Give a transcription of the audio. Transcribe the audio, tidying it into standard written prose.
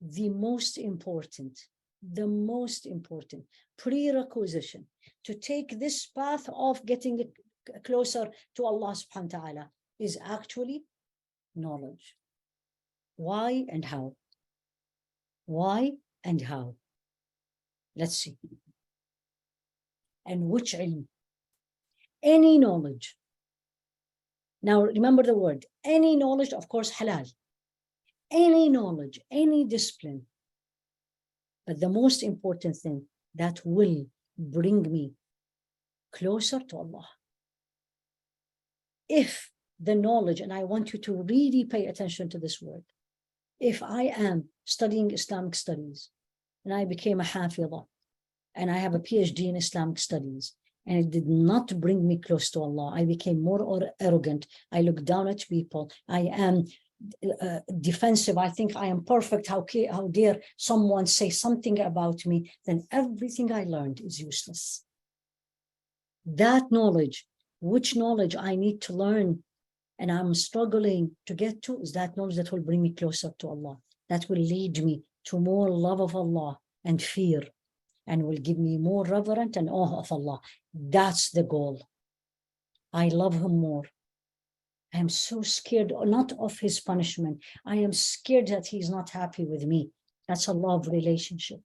the most important prerequisite to take this path of getting closer to Allah subhanahu wa ta'ala is actually knowledge. Why and how? Why and how? Let's see. And which ilm? Any knowledge. Now remember the word, any knowledge, of course, halal. Any knowledge, any discipline. But the most important thing that will bring me closer to Allah. If the knowledge, and I want you to really pay attention to this word, if I am studying Islamic studies and I became a Hafidah and I have a PhD in Islamic studies and it did not bring me close to Allah, I became more arrogant, I look down at people, I am defensive, I think I am perfect, how dare someone say something about me, then everything I learned is useless. That knowledge, which knowledge I need to learn and I'm struggling to get to, is that knowledge that will bring me closer to Allah, that will lead me to more love of Allah and fear, and will give me more reverence and awe of Allah. That's the goal. I love Him more. I am so scared, not of His punishment. I am scared that He's not happy with me. That's a love relationship.